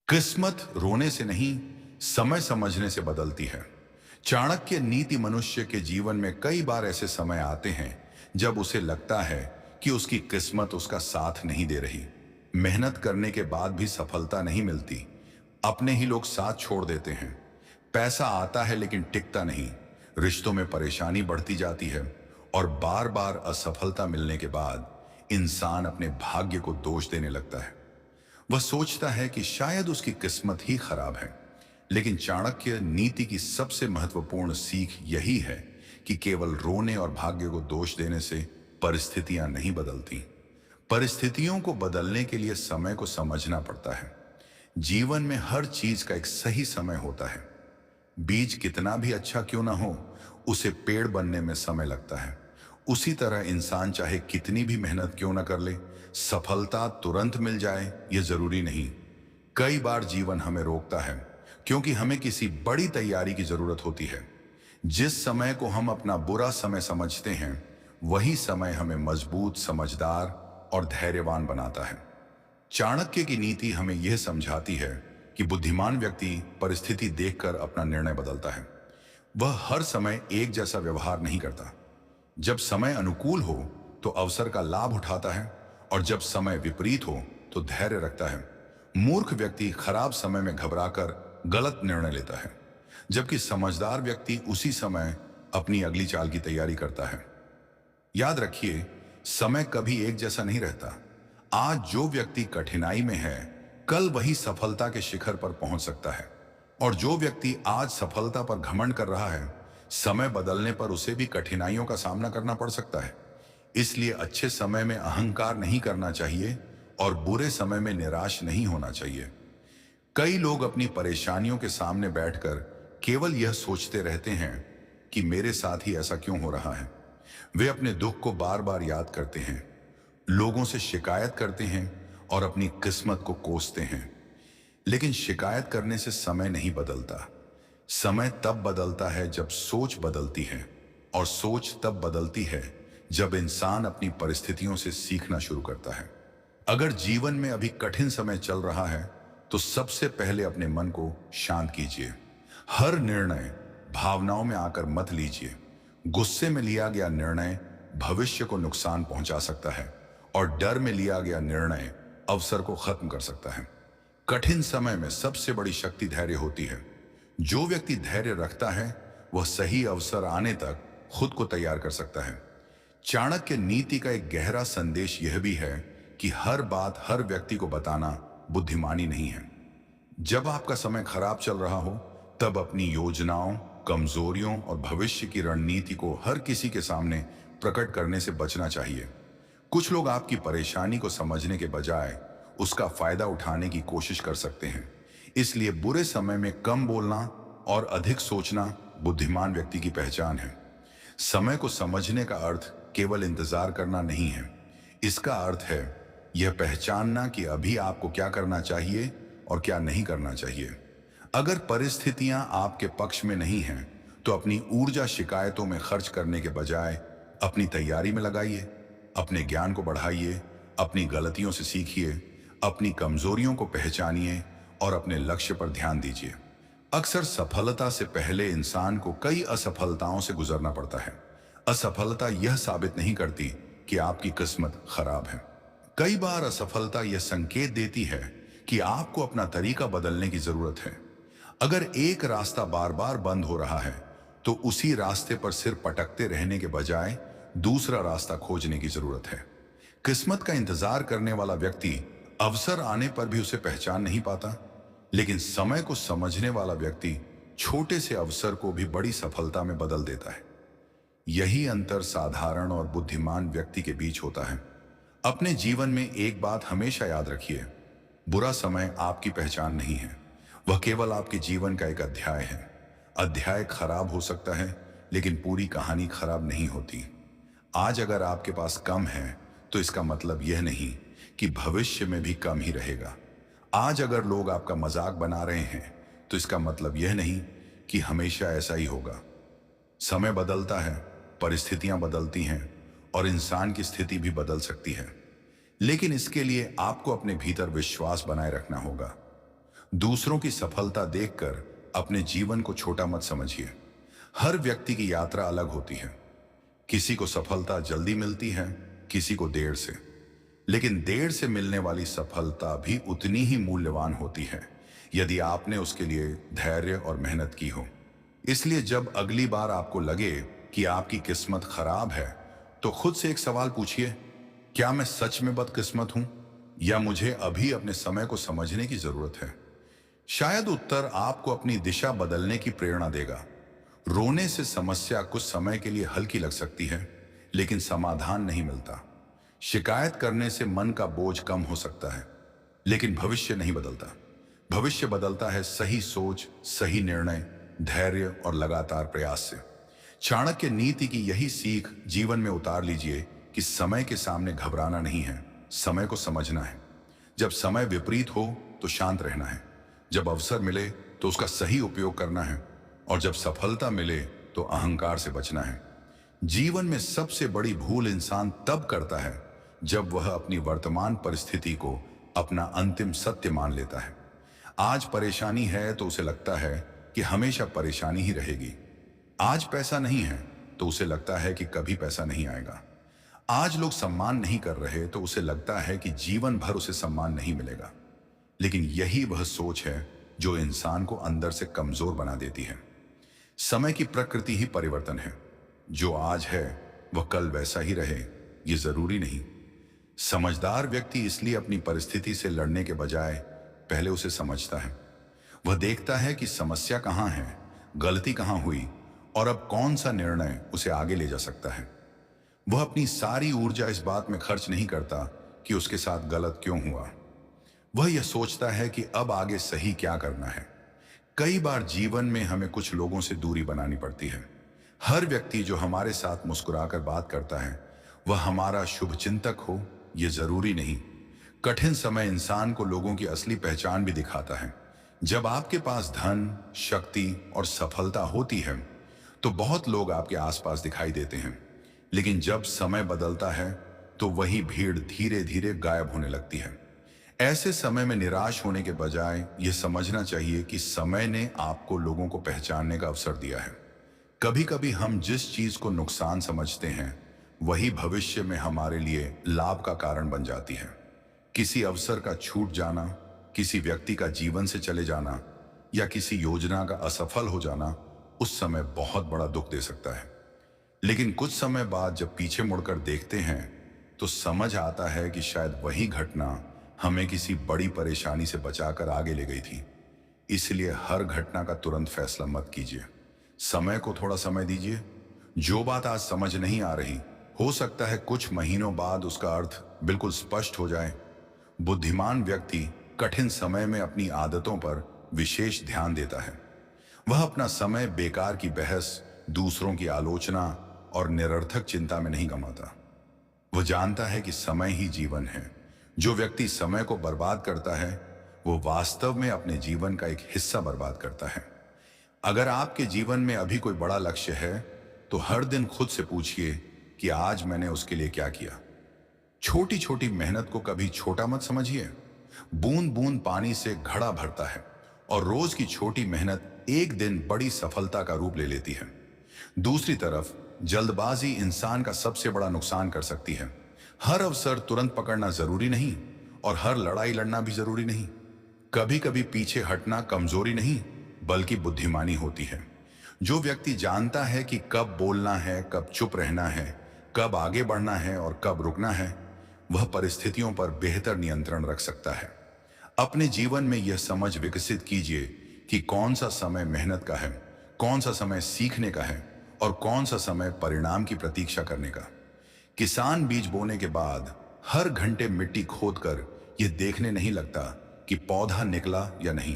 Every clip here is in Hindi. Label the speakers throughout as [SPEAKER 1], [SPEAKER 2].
[SPEAKER 1] किस्मत रोने से नहीं, समय समझने से बदलती है। चाणक्य नीति मनुष्य के जीवन में कई बार ऐसे समय आते हैं जब उसे लगता है कि उसकी किस्मत उसका साथ नहीं दे रही। मेहनत करने के बाद भी सफलता नहीं मिलती। अपने ही लोग साथ छोड़ देते हैं। पैसा आता है लेकिन टिकता नहीं। रिश्तों में परेशानी बढ़ती जाती है और बार बार असफलता मिलने के बाद इंसान अपने भाग्य को दोष देने लगता है। वह सोचता है कि शायद उसकी किस्मत ही खराब है। लेकिन चाणक्य नीति की सबसे महत्वपूर्ण सीख यही है कि केवल रोने और भाग्य को दोष देने से परिस्थितियां नहीं बदलती। परिस्थितियों को बदलने के लिए समय को समझना पड़ता है। जीवन में हर चीज का एक सही समय होता है। बीज कितना भी अच्छा क्यों ना हो, उसे पेड़ बनने में समय लगता है। उसी तरह इंसान चाहे कितनी भी मेहनत क्यों ना कर ले, सफलता तुरंत मिल जाए ये जरूरी नहीं। कई बार जीवन हमें रोकता है क्योंकि हमें किसी बड़ी तैयारी की जरूरत होती है। जिस समय को हम अपना बुरा समय समझते हैं, वही समय हमें मजबूत, समझदार और धैर्यवान बनाता है। चाणक्य की नीति हमें यह समझाती है कि बुद्धिमान व्यक्ति परिस्थिति देखकर अपना निर्णय बदलता है। वह हर समय एक जैसा व्यवहार नहीं करता। जब समय अनुकूल हो तो अवसर का लाभ उठाता है और जब समय विपरीत हो तो धैर्य रखता है। मूर्ख व्यक्ति खराब समय में घबराकर गलत निर्णय लेता है, जबकि समझदार व्यक्ति उसी समय अपनी अगली चाल की तैयारी करता है। याद रखिए, समय कभी एक जैसा नहीं रहता। आज जो व्यक्ति कठिनाई में है, कल वही सफलता के शिखर पर पहुंच सकता है। और जो व्यक्ति आज सफलता पर घमंड कर रहा है, समय बदलने पर उसे भी कठिनाइयों का सामना करना पड़ सकता है। इसलिए अच्छे समय में अहंकार नहीं करना चाहिए और बुरे समय में निराश नहीं होना चाहिए। कई लोग अपनी परेशानियों के सामने बैठकर केवल यह सोचते रहते हैं कि मेरे साथ ही ऐसा क्यों हो रहा है। वे अपने दुख को बार बार याद करते हैं, लोगों से शिकायत करते हैं और अपनी किस्मत को कोसते हैं। लेकिन शिकायत करने से समय नहीं बदलता। समय तब बदलता है जब सोच बदलती है, और सोच तब बदलती है जब इंसान अपनी परिस्थितियों से सीखना शुरू करता है। अगर जीवन में अभी कठिन समय चल रहा है तो सबसे पहले अपने मन को शांत कीजिए। हर निर्णय भावनाओं में आकर मत लीजिए। गुस्से में लिया गया निर्णय भविष्य को नुकसान पहुंचा सकता है और डर में लिया गया निर्णय अवसर को खत्म कर सकता है। कठिन समय में सबसे बड़ी शक्ति धैर्य होती है। जो व्यक्ति धैर्य रखता है वह सही अवसर आने तक खुद को तैयार कर सकता है। चाणक्य नीति का एक गहरा संदेश यह भी है कि हर बात हर व्यक्ति को बताना बुद्धिमानी नहीं है। जब आपका समय खराब चल रहा हो, तब अपनी योजनाओं, कमजोरियों और भविष्य की रणनीति को हर किसी के सामने प्रकट करने से बचना चाहिए। कुछ लोग आपकी परेशानी को समझने के बजाय उसका फायदा उठाने की कोशिश कर सकते हैं। इसलिए बुरे समय में कम बोलना और अधिक सोचना बुद्धिमान व्यक्ति की पहचान है। समय को समझने का अर्थ केवल इंतजार करना नहीं है। इसका अर्थ है यह पहचानना कि अभी आपको क्या करना चाहिए और क्या नहीं करना चाहिए। अगर परिस्थितियां आपके पक्ष में नहीं हैं, तो अपनी ऊर्जा शिकायतों में खर्च करने के बजाय अपनी तैयारी में लगाइए। अपने ज्ञान को बढ़ाइए, अपनी गलतियों से सीखिए, अपनी कमजोरियों को पहचानिए और अपने लक्ष्य पर ध्यान दीजिए। अक्सर सफलता से पहले इंसान को कई असफलताओं से गुजरना पड़ता है। असफलता यह साबित नहीं करती कि आपकी किस्मत खराब है। कई बार असफलता यह संकेत देती है कि आपको अपना तरीका बदलने की जरूरत है। अगर एक रास्ता बार बार बंद हो रहा है, तो उसी रास्ते पर सिर पटकते रहने के बजाय दूसरा रास्ता खोजने की जरूरत है। किस्मत का इंतजार करने वाला व्यक्ति अवसर आने पर भी उसे पहचान नहीं पाता, लेकिन समय को समझने वाला व्यक्ति छोटे से अवसर को भी बड़ी सफलता में बदल देता है। यही अंतर साधारण और बुद्धिमान व्यक्ति के बीच होता है। अपने जीवन में एक बात हमेशा याद रखिए, बुरा समय आपकी पहचान नहीं है, वह केवल आपके जीवन का एक अध्याय है। अध्याय खराब हो सकता है, लेकिन पूरी कहानी खराब नहीं होती। आज अगर आपके पास कम है, तो इसका मतलब यह नहीं कि भविष्य में भी कम ही रहेगा। आज अगर लोग आपका मजाक बना रहे हैं, तो इसका मतलब यह नहीं कि हमेशा ऐसा ही होगा। समय बदलता है, परिस्थितियां बदलती हैं और इंसान की स्थिति भी बदल सकती है। लेकिन इसके लिए आपको अपने भीतर विश्वास बनाए रखना होगा। दूसरों की सफलता देखकर अपने जीवन को छोटा मत समझिए। हर व्यक्ति की यात्रा अलग होती है। किसी को सफलता जल्दी मिलती है, किसी को देर से। लेकिन देर से मिलने वाली सफलता भी उतनी ही मूल्यवान होती है यदि आपने उसके लिए धैर्य और मेहनत की हो। इसलिए जब अगली बार आपको लगे कि आपकी किस्मत खराब है, तो खुद से एक सवाल पूछिए, क्या मैं सच में बदकिस्मत हूं या मुझे अभी अपने समय को समझने की जरूरत है? शायद उत्तर आपको अपनी दिशा बदलने की प्रेरणा देगा। रोने से समस्या कुछ समय के लिए हल्की लग सकती है, लेकिन समाधान नहीं मिलता। शिकायत करने से मन का बोझ कम हो सकता है, लेकिन भविष्य नहीं बदलता। भविष्य बदलता है सही सोच, सही निर्णय, धैर्य और लगातार प्रयास से। चाणक्य नीति की यही सीख जीवन में उतार लीजिए कि समय के सामने घबराना नहीं है, समय को समझना है। जब समय विपरीत हो तो शांत रहना है, जब अवसर मिले तो उसका सही उपयोग करना है, और जब सफलता मिले तो अहंकार से बचना है। जीवन में सबसे बड़ी भूल इंसान तब करता है जब वह अपनी वर्तमान परिस्थिति को अपना अंतिम सत्य मान लेता है। आज परेशानी है तो उसे लगता है कि हमेशा परेशानी ही रहेगी। आज पैसा नहीं है तो उसे लगता है कि कभी पैसा नहीं आएगा। आज लोग सम्मान नहीं कर रहे तो उसे लगता है कि जीवन भर उसे सम्मान नहीं मिलेगा। लेकिन यही वह सोच है जो इंसान को अंदर से कमजोर बना देती है। समय की प्रकृति ही परिवर्तन है। जो आज है वह कल वैसा ही रहे, ये जरूरी नहीं। समझदार व्यक्ति इसलिए अपनी परिस्थिति से लड़ने के बजाय पहले उसे समझता है। वह देखता है कि समस्या कहाँ है, गलती कहाँ हुई, और अब कौन सा निर्णय उसे आगे ले जा सकता है। वह अपनी सारी ऊर्जा इस बात में खर्च नहीं करता कि उसके साथ गलत क्यों हुआ। वह यह सोचता है कि अब आगे सही क्या करना है। कई बार जीवन में हमें कुछ लोगों से दूरी बनानी पड़ती है। हर व्यक्ति जो हमारे साथ मुस्कुराकर बात करता है वह हमारा शुभचिंतक हो, यह जरूरी नहीं। कठिन समय इंसान को लोगों की असली पहचान भी दिखाता है। जब आपके पास धन, शक्ति और सफलता होती है तो बहुत लोग आपके आसपास दिखाई देते हैं, लेकिन जब समय बदलता है तो वही भीड़ धीरे धीरे गायब होने लगती है। ऐसे समय में निराश होने के बजाय यह समझना चाहिए कि समय ने आपको लोगों को पहचानने का अवसर दिया है। कभी कभी हम जिस चीज को नुकसान समझते हैं वही भविष्य में हमारे लिए लाभ का कारण बन जाती है। किसी अवसर का छूट जाना, किसी व्यक्ति का जीवन से चले जाना या किसी योजना का असफल हो जाना उस समय बहुत बड़ा दुख दे सकता है। लेकिन कुछ समय बाद जब पीछे मुड़कर देखते हैं तो समझ आता है कि शायद वही घटना हमें किसी बड़ी परेशानी से बचाकर आगे ले गई थी। इसलिए हर घटना का तुरंत फैसला मत कीजिए। समय को थोड़ा समय दीजिए। जो बात आज समझ नहीं आ रही, हो सकता है कुछ महीनों बाद उसका अर्थ बिल्कुल स्पष्ट हो जाए। बुद्धिमान व्यक्ति कठिन समय में अपनी आदतों पर विशेष ध्यान देता है। वह अपना समय बेकार की बहस, दूसरों की आलोचना और निरर्थक चिंता में नहीं गंवाता। वह जानता है कि समय ही जीवन है। जो व्यक्ति समय को बर्बाद करता है वो वास्तव में अपने जीवन का एक हिस्सा बर्बाद करता है। अगर आपके जीवन में अभी कोई बड़ा लक्ष्य है तो हर दिन खुद से पूछिए कि आज मैंने उसके लिए क्या किया। छोटी छोटी मेहनत को कभी छोटा मत समझिए। बूंद बूंद पानी से घड़ा भरता है और रोज की छोटी मेहनत एक दिन बड़ी सफलता का रूप ले लेती है। दूसरी तरफ जल्दबाजी इंसान का सबसे बड़ा नुकसान कर सकती है। हर अवसर तुरंत पकड़ना जरूरी नहीं और हर लड़ाई लड़ना भी जरूरी नहीं। कभी कभी पीछे हटना कमजोरी नहीं बल्कि बुद्धिमानी होती है। जो व्यक्ति जानता है कि कब बोलना है, कब चुप रहना है, कब आगे बढ़ना है और कब रुकना है, वह परिस्थितियों पर बेहतर नियंत्रण रख सकता है। अपने जीवन में यह समझ विकसित कीजिए कि कौन सा समय मेहनत का है, कौन सा समय सीखने का है और कौन सा समय परिणाम की प्रतीक्षा करने का। किसान बीज बोने के बाद हर घंटे मिट्टी खोदकर यह देखने नहीं लगता कि पौधा निकला या नहीं।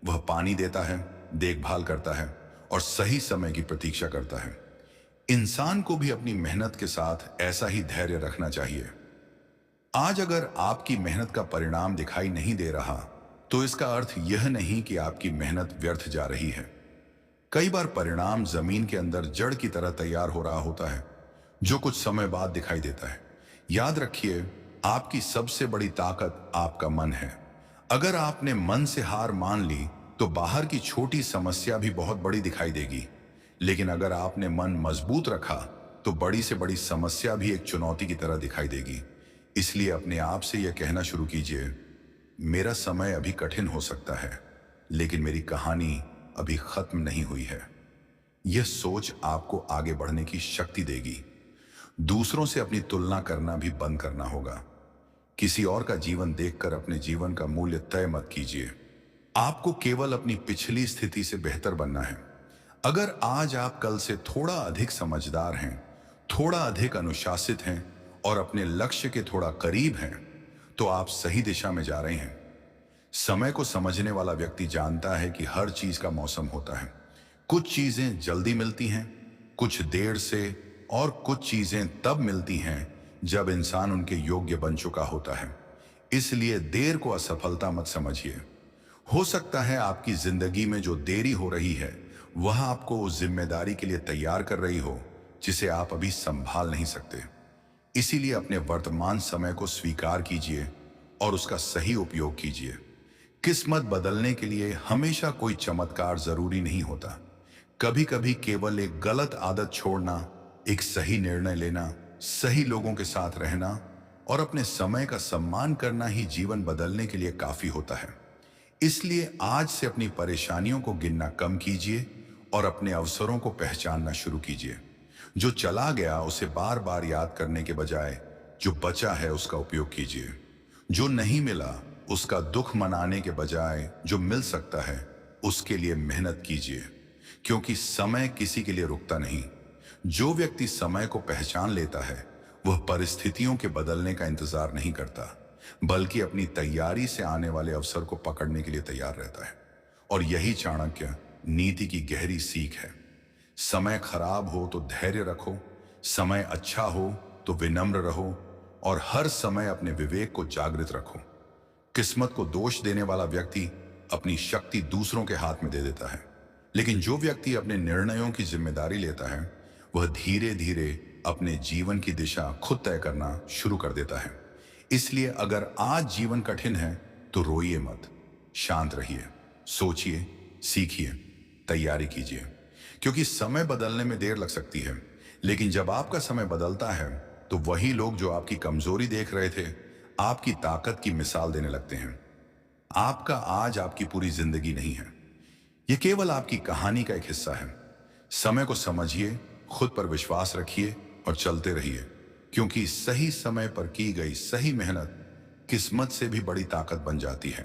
[SPEAKER 1] वह पानी देता है, देखभाल करता है और सही समय की प्रतीक्षा करता है। इंसान को भी अपनी मेहनत के साथ ऐसा ही धैर्य रखना चाहिए। आज अगर आपकी मेहनत का परिणाम दिखाई नहीं दे रहा तो इसका अर्थ यह नहीं कि आपकी मेहनत व्यर्थ जा रही है। कई बार परिणाम जमीन के अंदर जड़ की तरह तैयार हो रहा होता है जो कुछ समय बाद दिखाई देता है। याद रखिए, आपकी सबसे बड़ी ताकत आपका मन है। अगर आपने मन से हार मान ली तो बाहर की छोटी समस्या भी बहुत बड़ी दिखाई देगी, लेकिन अगर आपने मन मजबूत रखा तो बड़ी से बड़ी समस्या भी एक चुनौती की तरह दिखाई देगी। इसलिए अपने आप से यह कहना शुरू कीजिए, मेरा समय अभी कठिन हो सकता है, लेकिन मेरी कहानी अभी खत्म नहीं हुई है। यह सोच आपको आगे बढ़ने की शक्ति देगी। दूसरों से अपनी तुलना करना भी बंद करना होगा। किसी और का जीवन देखकर अपने जीवन का मूल्य तय मत कीजिए। आपको केवल अपनी पिछली स्थिति से बेहतर बनना है। अगर आज आप कल से थोड़ा अधिक समझदार हैं, थोड़ा अधिक अनुशासित हैं और अपने लक्ष्य के थोड़ा करीब हैं, तो आप सही दिशा में जा रहे हैं। समय को समझने वाला व्यक्ति जानता है कि हर चीज का मौसम होता है। कुछ चीजें जल्दी मिलती हैं, कुछ देर से, और कुछ चीजें तब मिलती हैं जब इंसान उनके योग्य बन चुका होता है। इसलिए देर को असफलता मत समझिए। हो सकता है आपकी जिंदगी में जो देरी हो रही है वह आपको उस जिम्मेदारी के लिए तैयार कर रही हो जिसे आप अभी संभाल नहीं सकते। इसीलिए अपने वर्तमान समय को स्वीकार कीजिए और उसका सही उपयोग कीजिए। किस्मत बदलने के लिए हमेशा कोई चमत्कार जरूरी नहीं होता। कभी कभी केवल एक गलत आदत छोड़ना, एक सही निर्णय लेना, सही लोगों के साथ रहना और अपने समय का सम्मान करना ही जीवन बदलने के लिए काफी होता है। इसलिए आज से अपनी परेशानियों को गिनना कम कीजिए और अपने अवसरों को पहचानना शुरू कीजिए। जो चला गया उसे बार बार याद करने के बजाय जो बचा है उसका उपयोग कीजिए। जो नहीं मिला उसका दुख मनाने के बजाय जो मिल सकता है उसके लिए मेहनत कीजिए, क्योंकि समय किसी के लिए रुकता नहीं। जो व्यक्ति समय को पहचान लेता है वह परिस्थितियों के बदलने का इंतजार नहीं करता, बल्कि अपनी तैयारी से आने वाले अवसर को पकड़ने के लिए तैयार रहता है। और यही चाणक्य नीति की गहरी सीख है। समय खराब हो तो धैर्य रखो, समय अच्छा हो तो विनम्र रहो और हर समय अपने विवेक को जागृत रखो। किस्मत को दोष देने वाला व्यक्ति अपनी शक्ति दूसरों के हाथ में दे देता है, लेकिन जो व्यक्ति अपने निर्णयों की जिम्मेदारी लेता है वह धीरे धीरे अपने जीवन की दिशा खुद तय करना शुरू कर देता है। इसलिए अगर आज जीवन कठिन है तो रोइए मत, शांत रहिए, सोचिए, सीखिए, तैयारी कीजिए, क्योंकि समय बदलने में देर लग सकती है, लेकिन जब आपका समय बदलता है तो वही लोग जो आपकी कमजोरी देख रहे थे आपकी ताकत की मिसाल देने लगते हैं। आपका आज आपकी पूरी जिंदगी नहीं है, यह केवल आपकी कहानी का एक हिस्सा है। समय को समझिए, खुद पर विश्वास रखिए और चलते रहिए, क्योंकि सही समय पर की गई सही मेहनत किस्मत से भी बड़ी ताकत बन जाती है।